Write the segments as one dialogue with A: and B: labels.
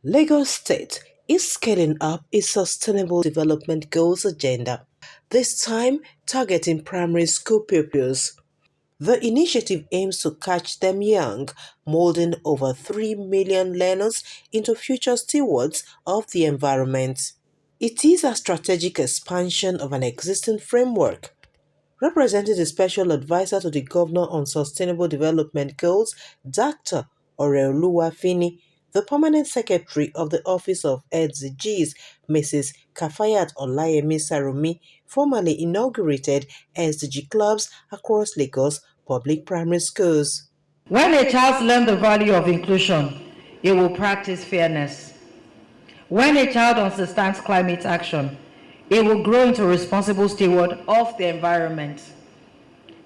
A: Lagos State is scaling up its Sustainable Development Goals agenda, this time targeting primary school pupils. The initiative aims to catch them young, molding over 3 million learners into future stewards of the environment. It is a strategic expansion of an existing framework. Representing the Special Advisor to the Governor on Sustainable Development Goals, Dr. Fini, the Permanent Secretary of the Office of SDGs, Mrs. Kaphayah Olayemi Sarumi, formally inaugurated SDG clubs across Lagos public primary schools.
B: When a child learns the value of inclusion, it will practice fairness. When a child understands climate action, it will grow into a responsible steward of the environment.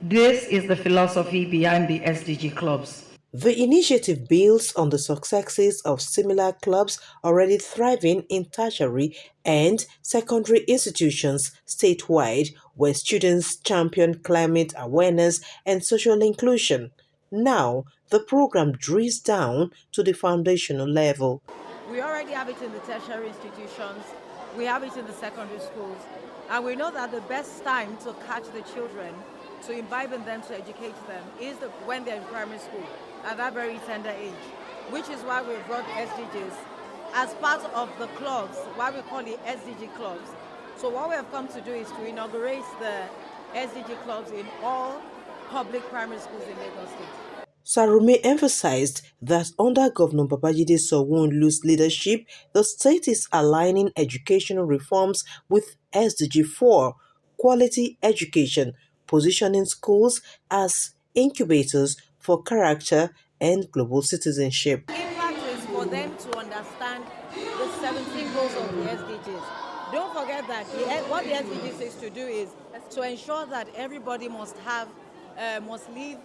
B: This is the philosophy behind the SDG clubs.
A: The initiative builds on the successes of similar clubs already thriving in tertiary and secondary institutions statewide, where students champion climate awareness and social inclusion. Now, the program drills down to the foundational level.
C: We already have it in the tertiary institutions, we have it in the secondary schools, and we know that the best time to catch the children, to imbibe in them, to educate them, is when they're in primary school, at that very tender age, which is why we brought the SDGs as part of the clubs, why we call it SDG clubs. So what we have come to do is to inaugurate the SDG clubs in all public primary schools in Lagos State.
A: Sarumi emphasized that under Governor Babajide Sanwo-Olu's leadership, the state is aligning educational reforms with SDG 4, quality education, positioning schools as incubators for character and global citizenship.
C: The impact is for them to understand the 17 goals of the SDGs. Don't forget that what the SDGs is to do is to ensure that everybody must live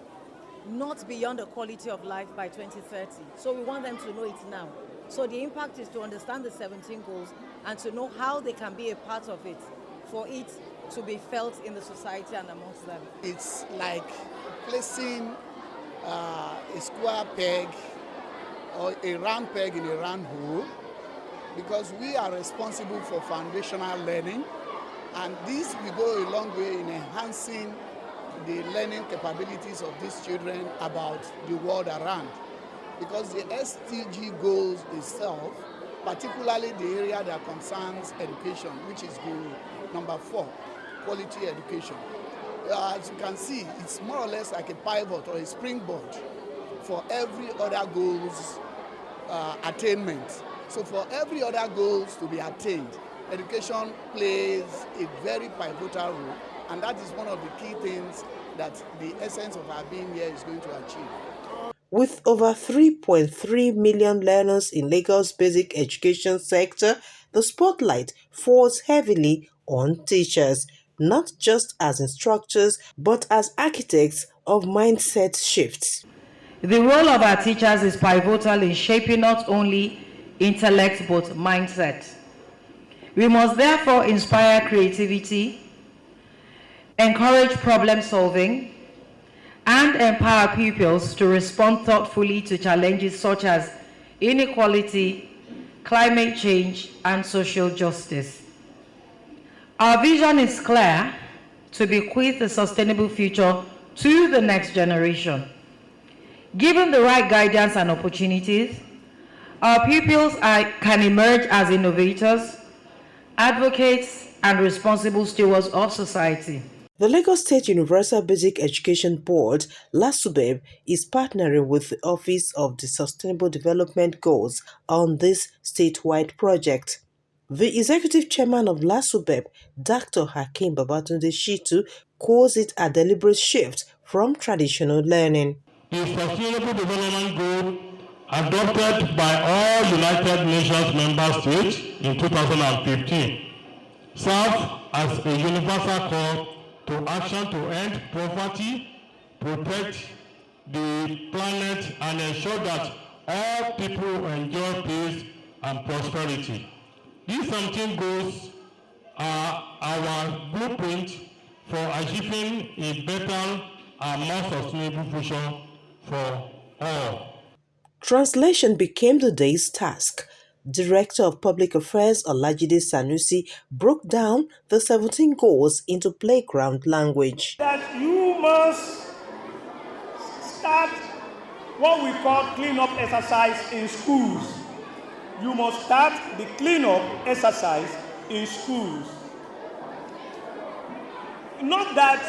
C: not beyond the quality of life by 2030. So we want them to know it now. So the impact is to understand the 17 goals and to know how they can be a part of it, for it to be felt in the society and amongst them.
D: It's like placing a square peg or a round peg in a round hole, because we are responsible for foundational learning, and this will go a long way in enhancing the learning capabilities of these children about the world around. Because the SDG goals itself, particularly the area that concerns education, which is goal number 4, quality education. As you can see, it's more or less like a pivot or a springboard for every other goal's attainment. So for every other goals to be attained, education plays a very pivotal role, and that is one of the key things that the essence of our being here is going to achieve.
A: With over 3.3 million learners in Lagos' basic education sector, the spotlight falls heavily on teachers, not just as instructors, but as architects of mindset shifts.
B: The role of our teachers is pivotal in shaping not only intellect but mindset. We must therefore inspire creativity, encourage problem solving, and empower pupils to respond thoughtfully to challenges such as inequality, climate change, and social justice. Our vision is clear: to bequeath a sustainable future to the next generation. Given the right guidance and opportunities, our pupils can emerge as innovators, advocates, and responsible stewards of society.
A: The Lagos State Universal Basic Education Board, LASUBEB, is partnering with the Office of the Sustainable Development Goals on this statewide project. The executive chairman of LASUBEB, Dr. Hakeem Babatunde Shitu, calls it a deliberate shift from traditional learning.
E: The Sustainable Development Goal, adopted by all United Nations member states in 2015, serves as a universal call to action to end poverty, protect the planet, and ensure that all people enjoy peace and prosperity. These 17 goals are our blueprint for achieving a better and more sustainable future for all.
A: Translation became the day's task. Director of Public Affairs Olajide Sanusi broke down the 17 goals into playground language.
F: That you must start what we call cleanup exercise in schools. You must start the cleanup exercise in schools. Not that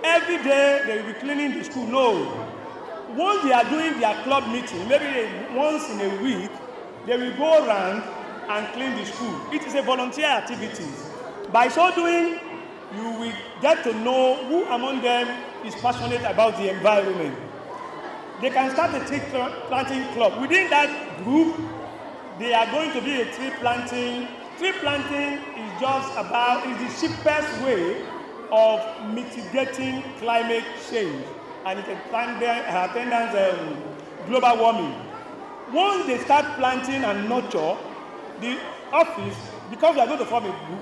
F: every day they will be cleaning the school, no. Once they are doing their club meeting, maybe once in a week, they will go around and clean the school. It is a volunteer activity. By so doing, you will get to know who among them is passionate about the environment. They can start a tree planting club. Within that group, they are going to be a tree planting. Tree planting is the cheapest way of mitigating climate change and it attendance global warming. Once they start planting and nurture, the office, because we are going to form a group,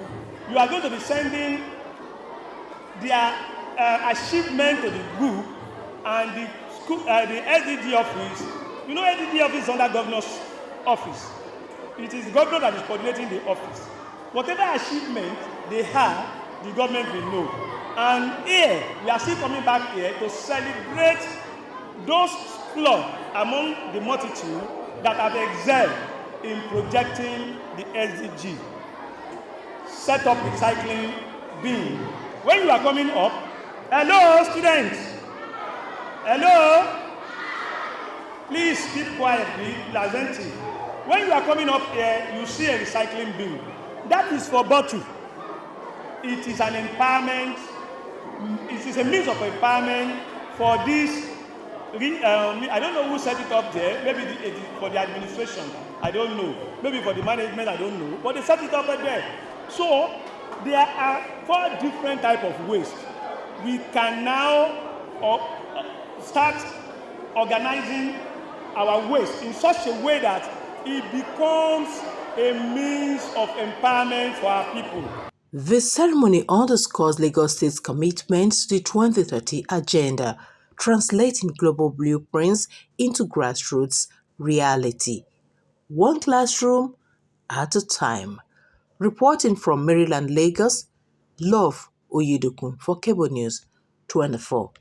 F: you are going to be sending their achievement to the group and the SDG office. You know, SDG office is under governor's office. It is the governor that is coordinating the office. Whatever achievement they have, the government will know. And here, we are still coming back here to celebrate those clubs among the multitude that have excelled in projecting the SDG. Set up recycling bin. When you are coming up, hello students, hello, please keep quiet, be attentive. When you are coming up here, you see a recycling bin. That is for bottle. It is an empowerment. It is a means of empowerment for this. I don't know who set it up there. Maybe for the administration. I don't know. Maybe for the management. I don't know. But they set it up there. So there are 4 different types of waste. We can now start organizing our waste in such a way that it becomes a means of empowerment for our people.
A: This ceremony underscores Lagos State's commitment to the 2030 agenda, translating global blueprints into grassroots reality. One classroom at a time. Reporting from Maryland, Lagos, Love Oyedokun for Cable News 24.